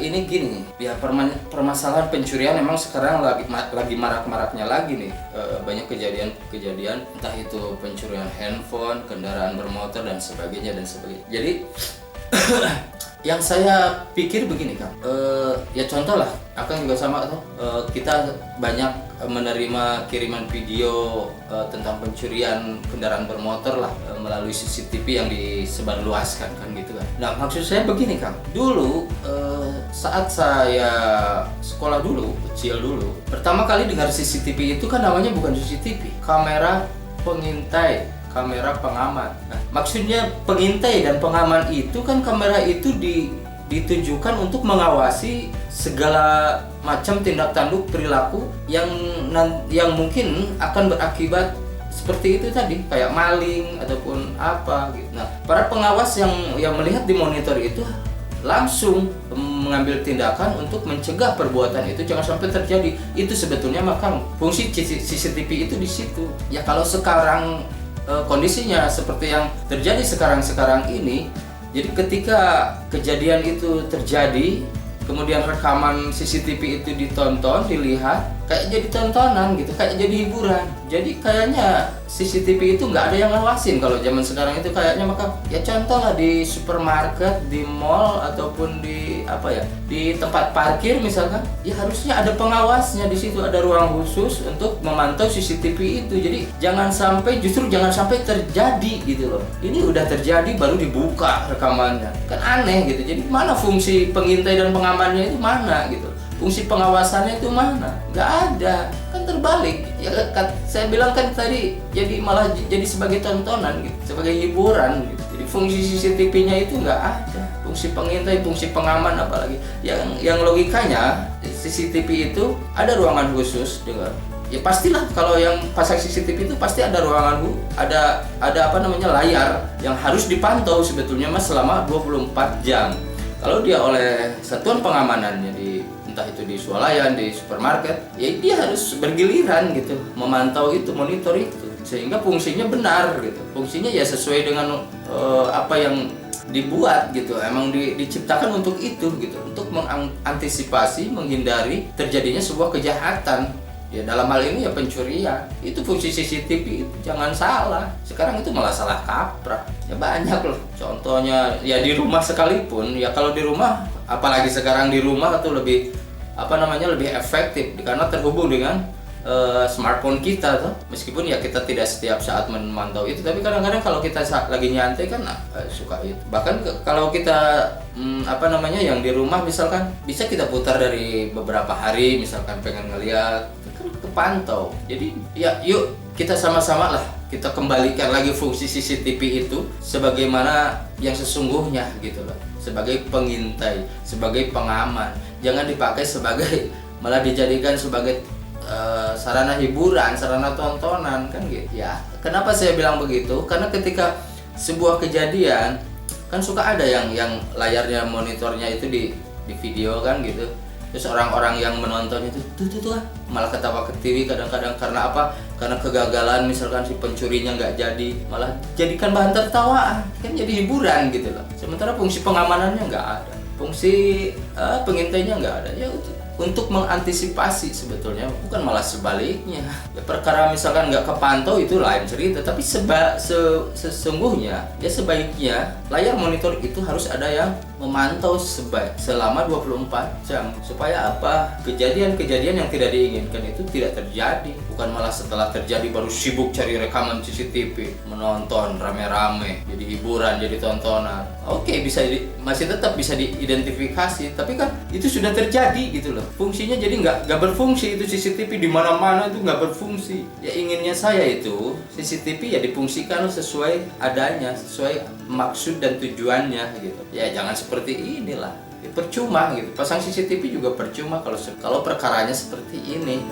ini gini, ya permasalahan pencurian memang sekarang lagi marak-maraknya lagi nih. Banyak kejadian entah itu pencurian handphone, kendaraan bermotor dan sebagainya. Jadi yang saya pikir begini Kang, ya contoh lah, Akang juga sama tuh, kita banyak menerima kiriman video tentang pencurian kendaraan bermotor lah melalui CCTV yang disebarluaskan kan gitu kan. Nah maksud saya begini Kang, dulu saat saya sekolah dulu, kecil dulu, pertama kali dengar CCTV itu kan namanya bukan CCTV, kamera pengintai, kamera pengaman. Nah, maksudnya pengintai dan pengaman itu kan kamera itu ditujukan untuk mengawasi segala macam tindak tanduk perilaku yang mungkin akan berakibat seperti itu tadi, kayak maling ataupun apa gitu. Nah, para pengawas yang melihat di monitor itu langsung mengambil tindakan untuk mencegah perbuatan itu jangan sampai terjadi. Itu sebetulnya maka fungsi CCTV itu di situ. Ya kalau sekarang kondisinya seperti yang terjadi sekarang ini, jadi ketika kejadian itu terjadi, kemudian rekaman CCTV itu ditonton, dilihat, kayak jadi tontonan gitu, kayak jadi hiburan. Jadi kayaknya CCTV itu nggak ada yang ngawasin kalau zaman sekarang itu kayaknya. Maka ya contoh lah di supermarket, di mall ataupun di di tempat parkir misalkan, ya harusnya ada pengawasnya di situ, ada ruang khusus untuk memantau CCTV itu. Jadi jangan sampai terjadi gitu loh. Ini udah terjadi baru dibuka rekamannya, kan aneh gitu. Jadi mana fungsi pengintai dan pengamannya itu mana gitu? Fungsi pengawasannya itu mana? Nggak ada, kan terbalik. Ya saya bilang kan tadi, malah jadi sebagai tontonan gitu, sebagai hiburan gitu. Jadi fungsi CCTV-nya itu nggak ada. Fungsi pengintai, fungsi pengaman apalagi. Yang logikanya CCTV itu ada ruangan khusus dengan, ya pastilah kalau yang pasang CCTV itu pasti ada ruangan, ada layar yang harus dipantau sebetulnya Mas selama 24 jam. Kalau dia oleh satuan pengamanannya entah itu di swalayan, di supermarket, ya dia harus bergiliran gitu memantau itu, monitor itu, sehingga fungsinya benar gitu. Fungsinya ya sesuai dengan apa yang dibuat gitu, emang diciptakan untuk itu gitu, untuk mengantisipasi, menghindari terjadinya sebuah kejahatan. Ya dalam hal ini ya pencurian. Itu fungsi CCTV itu, jangan salah. Sekarang itu malah salah kaprah. Ya banyak loh. Contohnya ya di rumah sekalipun, ya kalau di rumah, apalagi sekarang di rumah itu lebih lebih efektif karena terhubung dengan smartphone kita tuh. Meskipun ya kita tidak setiap saat memantau itu, tapi kadang-kadang kalau kita lagi nyantai kan suka itu. Bahkan kalau kita yang di rumah misalkan bisa kita putar dari beberapa hari, misalkan pengen ngeliat kan kepantau. Jadi ya yuk kita sama-sama lah kita kembalikan lagi fungsi CCTV itu sebagaimana yang sesungguhnya gitu loh, sebagai pengintai, sebagai pengaman. Jangan dipakai malah dijadikan sebagai sarana hiburan, sarana tontonan kan gitu. Ya, kenapa saya bilang begitu? Karena ketika sebuah kejadian kan suka ada yang layarnya, monitornya itu di video kan gitu. Terus orang-orang yang menonton itu tuh malah ketawa ketiwi kadang-kadang karena apa? Karena kegagalan misalkan si pencurinya nggak jadi, malah jadikan bahan tertawaan, kan jadi hiburan gitu loh. Sementara fungsi pengamanannya nggak ada, fungsi pengintainya nggak ada. Ya untuk mengantisipasi sebetulnya, bukan malah sebaliknya. Ya perkara misalkan nggak kepantau itu lain cerita, tapi sesungguhnya ya sebaiknya layar monitor itu harus ada yang memantau selama 24 jam supaya apa? Kejadian-kejadian yang tidak diinginkan itu tidak terjadi. Bukan malah setelah terjadi baru sibuk cari rekaman CCTV, menonton rame-rame, jadi hiburan, jadi tontonan. Oke, masih tetap bisa diidentifikasi, tapi kan itu sudah terjadi gitu loh. Fungsinya jadi nggak berfungsi itu CCTV, di mana-mana itu nggak berfungsi. Ya inginnya saya itu CCTV ya difungsikan sesuai adanya, sesuai maksud dan tujuannya gitu. Ya jangan seperti inilah. Ya, percuma gitu. Pasang CCTV juga percuma kalau perkaranya seperti ini.